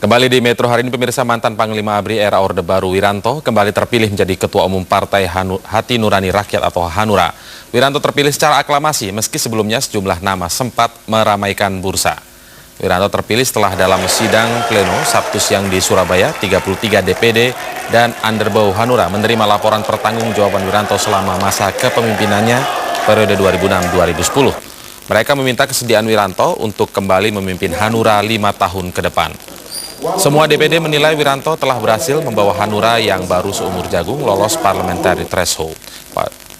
Kembali di Metro hari ini, pemirsa, mantan Panglima ABRI era Orde Baru Wiranto kembali terpilih menjadi Ketua Umum Partai Hati Nurani Rakyat atau Hanura. Wiranto terpilih secara aklamasi meski sebelumnya sejumlah nama sempat meramaikan bursa. Wiranto terpilih setelah dalam sidang pleno Sabtu siang di Surabaya, 33 DPD dan Underbau Hanura menerima laporan pertanggungjawaban Wiranto selama masa kepemimpinannya periode 2006-2010. Mereka meminta kesediaan Wiranto untuk kembali memimpin Hanura 5 tahun ke depan. Semua DPD menilai Wiranto telah berhasil membawa Hanura yang baru seumur jagung lolos parliamentary threshold.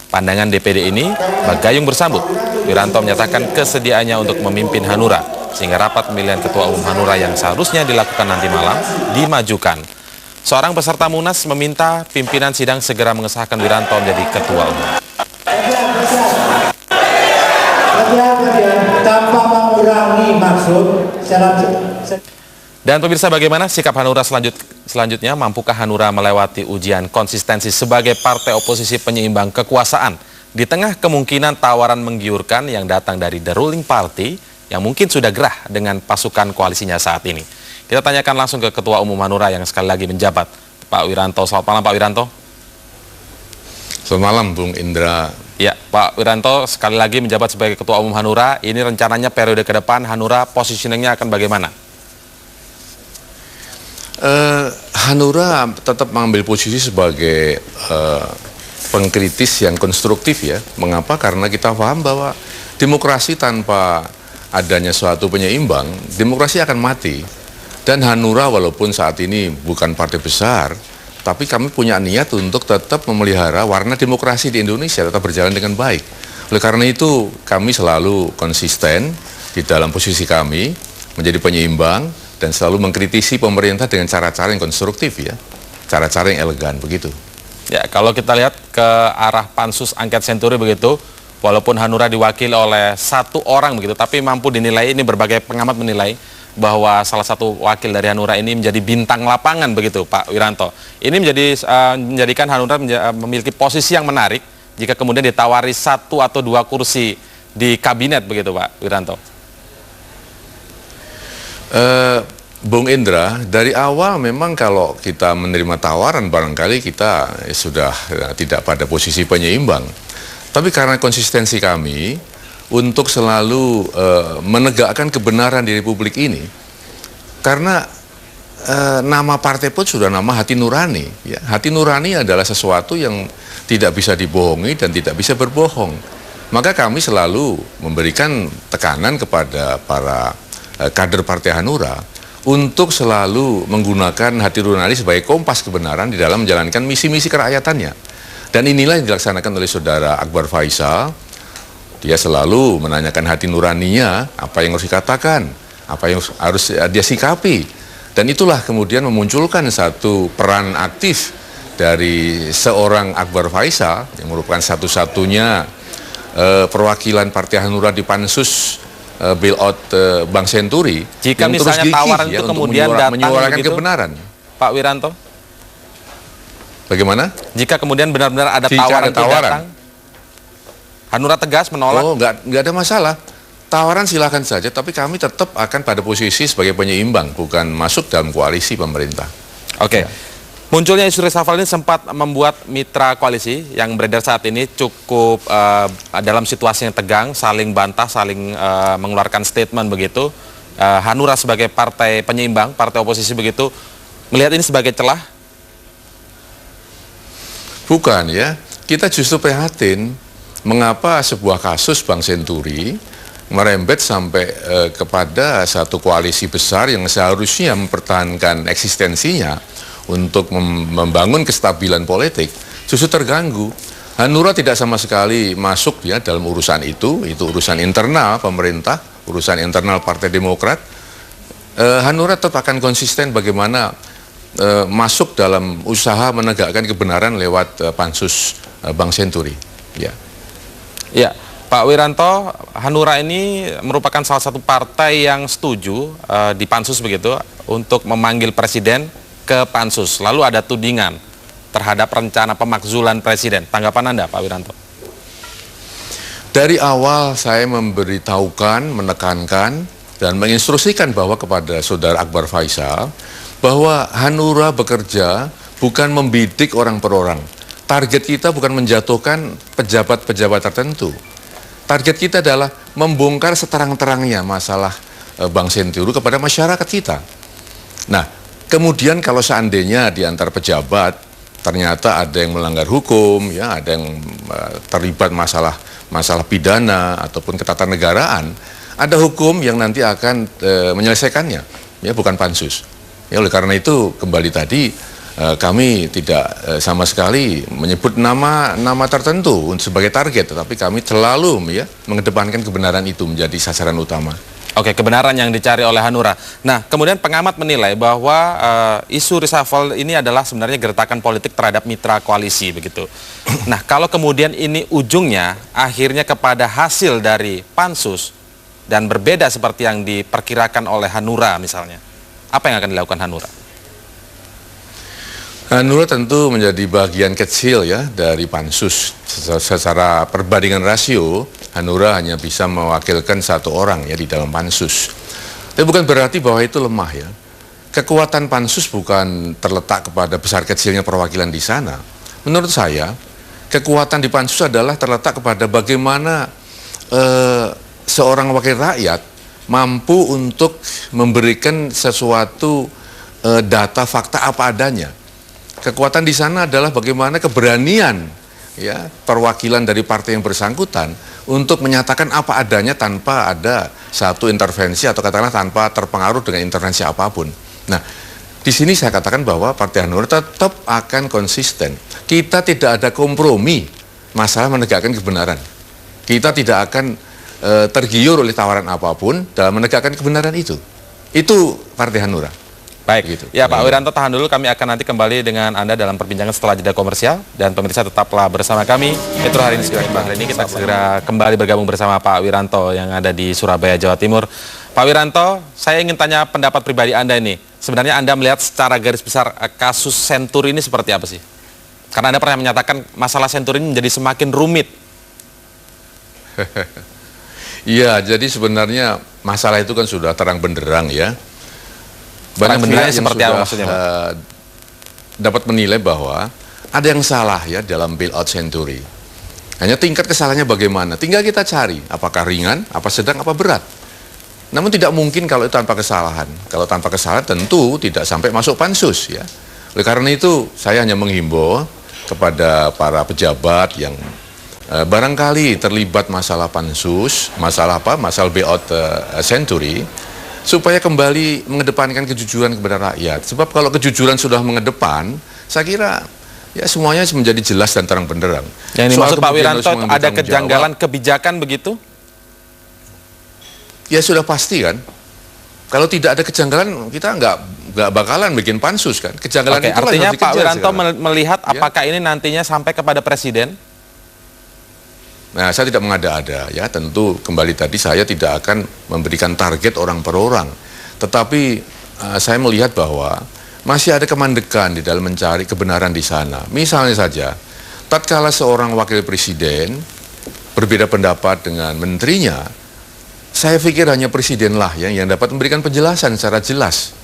Pandangan DPD ini bergayung bersambut. Wiranto menyatakan kesediaannya untuk memimpin Hanura, sehingga rapat pemilihan Ketua Umum Hanura yang seharusnya dilakukan nanti malam dimajukan. Seorang peserta Munas meminta pimpinan sidang segera mengesahkan Wiranto menjadi Ketua Umum. Tanpa mengurangi maksud Dan pemirsa, bagaimana sikap Hanura selanjutnya? Mampukah Hanura melewati ujian konsistensi sebagai partai oposisi penyeimbang kekuasaan di tengah kemungkinan tawaran menggiurkan yang datang dari the ruling party yang mungkin sudah gerah dengan pasukan koalisinya saat ini? Kita tanyakan langsung ke Ketua Umum Hanura yang sekali lagi menjabat, Pak Wiranto. Selamat malam, Pak Wiranto. Selamat malam, Bung Indra. Ya, Pak Wiranto sekali lagi menjabat sebagai Ketua Umum Hanura. Ini rencananya periode ke depan Hanura positioningnya akan bagaimana? Hanura tetap mengambil posisi sebagai pengkritis yang konstruktif ya. Mengapa? Karena kita paham bahwa demokrasi tanpa adanya suatu penyeimbang, demokrasi akan mati. Dan Hanura walaupun saat ini bukan partai besar, tapi kami punya niat untuk tetap memelihara warna demokrasi di Indonesia tetap berjalan dengan baik. Oleh karena itu kami selalu konsisten di dalam posisi kami menjadi penyeimbang dan selalu mengkritisi pemerintah dengan cara-cara yang konstruktif ya, cara-cara yang elegan begitu. Ya, kalau kita lihat ke arah pansus angket Senturi begitu, walaupun Hanura diwakili oleh satu orang begitu, tapi mampu dinilai, ini berbagai pengamat menilai bahwa salah satu wakil dari Hanura ini menjadi bintang lapangan begitu, Pak Wiranto. Ini menjadikan Hanura memiliki posisi yang menarik jika kemudian ditawari 1 atau 2 kursi di kabinet begitu, Pak Wiranto. Bung Indra, dari awal memang kalau kita menerima tawaran barangkali kita sudah tidak pada posisi penyeimbang. Tapi karena konsistensi kami untuk selalu menegakkan kebenaran di Republik ini, karena nama partai pun sudah nama Hati Nurani. Ya. Hati Nurani adalah sesuatu yang tidak bisa dibohongi dan tidak bisa berbohong. Maka kami selalu memberikan tekanan kepada para kader Partai Hanura untuk selalu menggunakan Hati Nurani sebagai kompas kebenaran di dalam menjalankan misi-misi kerakyatannya. Dan inilah yang dilaksanakan oleh Saudara Akbar Faisal. Dia selalu menanyakan hati nuraninya, apa yang harus dikatakan, apa yang harus dia sikapi. Dan itulah kemudian memunculkan satu peran aktif dari seorang Akbar Faisal yang merupakan satu-satunya perwakilan Partai Hanura di Pansus bailout Bank Senturi. Jika yang misalnya terus gigih, tawaran ya, itu untuk kemudian datang menyuarakan begitu, kebenaran. Pak Wiranto, Bagaimana? jika kemudian benar-benar ada Jika tawaran, ada tawaran. datang, Hanura tegas menolak? Oh, nggak ada masalah. Tawaran silakan saja, tapi kami tetap akan pada posisi sebagai penyeimbang, bukan masuk dalam koalisi pemerintah. Oke. Ya. Munculnya isu reshuffle ini sempat membuat mitra koalisi yang beredar saat ini cukup dalam situasi yang tegang, saling bantah, saling mengeluarkan statement begitu. Hanura sebagai partai penyeimbang, partai oposisi begitu, melihat ini sebagai celah? Bukan ya, kita justru prihatin mengapa sebuah kasus Bank Senturi merembet sampai kepada satu koalisi besar yang seharusnya mempertahankan eksistensinya untuk membangun kestabilan politik justru terganggu. Hanura tidak sama sekali masuk ya dalam urusan itu urusan internal pemerintah, urusan internal Partai Demokrat. Hanura tetap akan konsisten bagaimana masuk dalam usaha menegakkan kebenaran lewat pansus Bank Senturi. Ya. Ya, Pak Wiranto, Hanura ini merupakan salah satu partai yang setuju di pansus begitu untuk memanggil presiden ke pansus. Lalu ada tudingan terhadap rencana pemakzulan presiden. Tanggapan Anda, Pak Wiranto? Dari awal saya memberitahukan, menekankan dan menginstruksikan bahwa kepada Saudara Akbar Faisal bahwa Hanura bekerja bukan membidik orang per orang. Target kita bukan menjatuhkan pejabat-pejabat tertentu. Target kita adalah membongkar seterang-terangnya masalah Bank Senturi kepada masyarakat kita. Nah, kemudian kalau seandainya di antar pejabat ternyata ada yang melanggar hukum, ya, ada yang terlibat masalah pidana ataupun ketatanegaraan, ada hukum yang nanti akan menyelesaikannya, ya, bukan pansus. Ya, oleh karena itu kembali tadi kami tidak sama sekali menyebut nama tertentu sebagai target, tetapi kami selalu, ya, mengedepankan kebenaran itu menjadi sasaran utama. Oke, kebenaran yang dicari oleh Hanura. Nah, kemudian pengamat menilai bahwa isu reshuffle ini adalah sebenarnya gertakan politik terhadap mitra koalisi, begitu. Nah, kalau kemudian ini ujungnya akhirnya kepada hasil dari pansus dan berbeda seperti yang diperkirakan oleh Hanura misalnya, apa yang akan dilakukan Hanura? Hanura tentu menjadi bagian kecil, ya, dari pansus. Secara perbandingan rasio, Hanura hanya bisa mewakilkan satu orang, ya, di dalam pansus. Tapi bukan berarti bahwa itu lemah, ya. Kekuatan pansus bukan terletak kepada besar kecilnya perwakilan di sana. Menurut saya, kekuatan di pansus adalah terletak kepada bagaimana seorang wakil rakyat mampu untuk memberikan sesuatu data fakta apa adanya. Kekuatan di sana adalah bagaimana keberanian, ya, perwakilan dari partai yang bersangkutan untuk menyatakan apa adanya tanpa ada satu intervensi atau katakanlah tanpa terpengaruh dengan intervensi apapun. Nah, di sini saya katakan bahwa Partai Hanura tetap akan konsisten. Kita tidak ada kompromi masalah menegakkan kebenaran. Kita tidak akan tergiur oleh tawaran apapun dalam menegakkan kebenaran itu. Itu Partai Hanura. Baik, gitu. Ya, Pak Wiranto, tahan dulu, kami akan nanti kembali dengan Anda dalam perbincangan setelah jeda komersial, dan pemirsa tetaplah bersama kami. Metro hari ini segera ini kita segera kembali bergabung bersama Pak Wiranto yang ada di Surabaya, Jawa Timur. Pak Wiranto, saya ingin tanya pendapat pribadi Anda ini. Sebenarnya Anda melihat secara garis besar kasus Senturi ini seperti apa sih? Karena Anda pernah menyatakan masalah Senturi ini menjadi semakin rumit. Iya, jadi sebenarnya masalah itu kan sudah terang benderang, ya. Banyak pihak yang seperti apa maksudnya, Pak? Dapat menilai bahwa ada yang salah, ya, dalam bailout Senturi. Hanya tingkat kesalahannya bagaimana. Tinggal kita cari apakah ringan, apa sedang, apa berat. Namun tidak mungkin kalau itu tanpa kesalahan. Kalau tanpa kesalahan tentu tidak sampai masuk pansus, ya. Oleh karena itu saya hanya menghimbau kepada para pejabat yang barangkali terlibat masalah pansus, masalah bailout Senturi, supaya kembali mengedepankan kejujuran kepada rakyat. Sebab kalau kejujuran sudah mengedepan, saya kira, ya, semuanya menjadi jelas dan terang benderang. Yang dimaksud Pak Wiranto ada kejanggalan kebijakan begitu? Ya sudah pasti kan. Kalau tidak ada kejanggalan, kita nggak bakalan bikin pansus kan. Kejanggalan itu artinya Pak Wiranto melihat apakah ini nantinya sampai kepada Presiden? Nah, saya tidak mengada-ada, ya, tentu kembali tadi saya tidak akan memberikan target orang per orang. Tetapi saya melihat bahwa masih ada kemandekan di dalam mencari kebenaran di sana. Misalnya saja, tatkala seorang wakil presiden berbeda pendapat dengan menterinya, saya pikir hanya presidenlah yang dapat memberikan penjelasan secara jelas.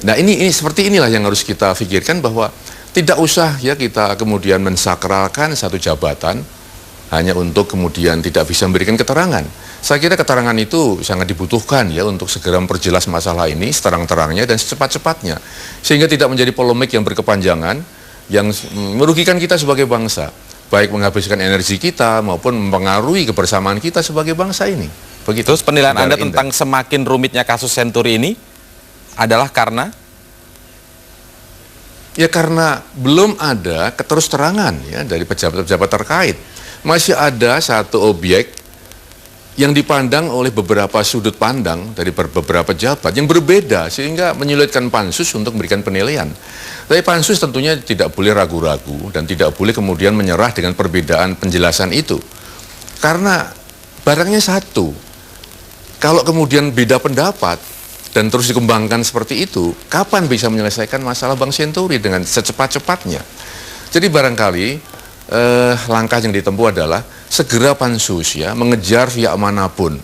Nah, ini seperti inilah yang harus kita pikirkan, bahwa tidak usah, ya, kita kemudian mensakralkan satu jabatan hanya untuk kemudian tidak bisa memberikan keterangan. Saya kira keterangan itu sangat dibutuhkan, ya, untuk segera memperjelas masalah ini seterang-terangnya dan secepat-cepatnya, sehingga tidak menjadi polemik yang berkepanjangan yang merugikan kita sebagai bangsa, baik menghabiskan energi kita maupun mempengaruhi kebersamaan kita sebagai bangsa ini. Begitu. Terus penilaian Anda tentang semakin rumitnya kasus Senturi ini adalah karena? Ya, karena belum ada keterus-terangan, ya, dari pejabat-pejabat terkait. Masih ada satu objek yang dipandang oleh beberapa sudut pandang dari beberapa pejabat yang berbeda, sehingga menyulitkan pansus untuk memberikan penilaian. Tapi pansus tentunya tidak boleh ragu-ragu dan tidak boleh kemudian menyerah dengan perbedaan penjelasan itu. Karena barangnya satu. Kalau kemudian beda pendapat dan terus dikembangkan seperti itu, kapan bisa menyelesaikan masalah Bank Senturi dengan secepat-cepatnya? Jadi barangkali langkah yang ditempuh adalah segera pansus, ya, mengejar via manapun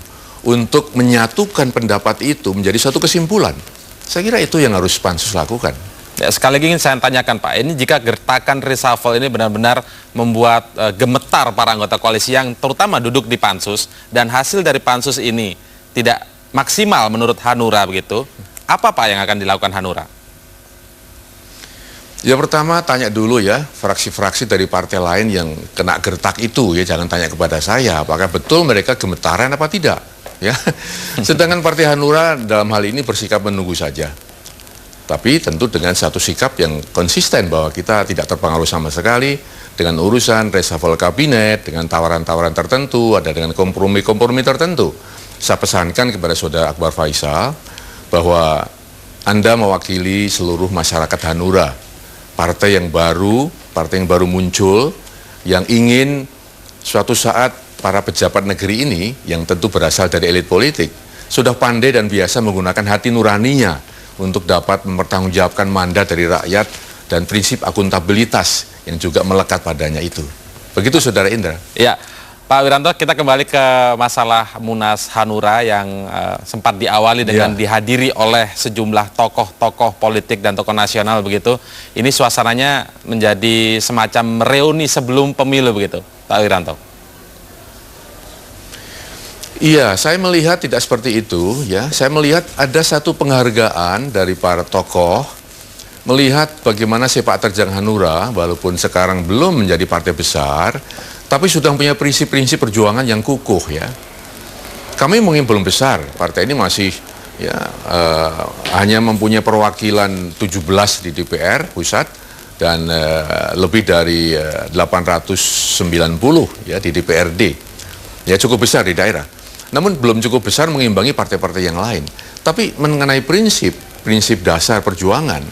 untuk menyatukan pendapat itu menjadi suatu kesimpulan. Saya kira itu yang harus pansus lakukan. Ya, sekali lagi ingin saya tanyakan Pak, ini jika gertakan reshuffle ini benar-benar membuat gemetar para anggota koalisi yang terutama duduk di pansus, dan hasil dari pansus ini tidak maksimal menurut Hanura begitu, apa Pak yang akan dilakukan Hanura? Ya pertama tanya dulu ya fraksi-fraksi dari partai lain yang kena gertak itu ya, jangan tanya kepada saya apakah betul mereka gemetaran apa tidak ya. Sedangkan Partai Hanura dalam hal ini bersikap menunggu saja. Tapi tentu dengan satu sikap yang konsisten bahwa kita tidak terpengaruh sama sekali dengan urusan reshuffle kabinet, dengan tawaran-tawaran tertentu, ada dengan kompromi-kompromi tertentu. Saya pesankan kepada Saudara Akbar Faisal bahwa Anda mewakili seluruh masyarakat Hanura, partai yang baru muncul, yang ingin suatu saat para pejabat negeri ini, yang tentu berasal dari elit politik, sudah pandai dan biasa menggunakan hati nuraninya untuk dapat mempertanggungjawabkan mandat dari rakyat dan prinsip akuntabilitas yang juga melekat padanya itu. Begitu Saudara Indra. Ya, Pak Wiranto, kita kembali ke masalah Munas Hanura yang sempat diawali dengan dihadiri oleh sejumlah tokoh-tokoh politik dan tokoh nasional begitu. Ini suasananya menjadi semacam reuni sebelum pemilu begitu, Pak Wiranto. Iya, saya melihat tidak seperti itu ya. Saya melihat ada satu penghargaan dari para tokoh melihat bagaimana sepak terjang Hanura walaupun sekarang belum menjadi partai besar, tapi sudah punya prinsip-prinsip perjuangan yang kukuh ya. Kami mungkin belum besar, partai ini masih ya hanya mempunyai perwakilan 17 di DPR pusat dan lebih dari 890 ya di DPRD. Ya cukup besar di daerah. Namun belum cukup besar mengimbangi partai-partai yang lain. Tapi mengenai prinsip dasar perjuangan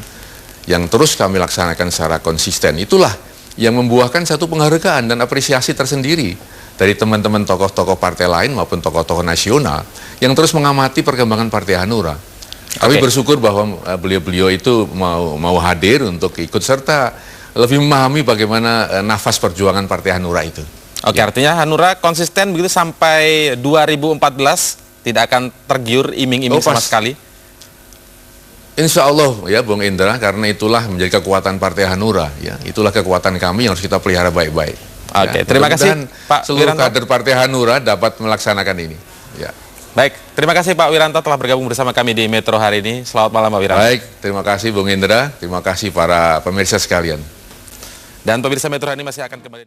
yang terus kami laksanakan secara konsisten, itulah yang membuahkan satu penghargaan dan apresiasi tersendiri dari teman-teman tokoh-tokoh partai lain maupun tokoh-tokoh nasional yang terus mengamati perkembangan Partai Hanura. Kami bersyukur bahwa beliau-beliau itu mau hadir untuk ikut serta lebih memahami bagaimana nafas perjuangan Partai Hanura itu. Oke, artinya Hanura konsisten begitu sampai 2014 tidak akan tergiur iming-iming sama sekali? Insya Allah ya Bung Indra, karena itulah menjadi kekuatan Partai Hanura ya, itulah kekuatan kami yang harus kita pelihara baik-baik. Oke, ya. terima kasih Pak seluruh Wiranto. kader Partai Hanura dapat melaksanakan ini. Ya. Baik, terima kasih Pak Wiranto telah bergabung bersama kami di Metro hari ini. Selamat malam Pak Wiranto. Baik, terima kasih Bung Indra, terima kasih para pemirsa sekalian. Dan pemirsa Metro hari ini masih akan kembali.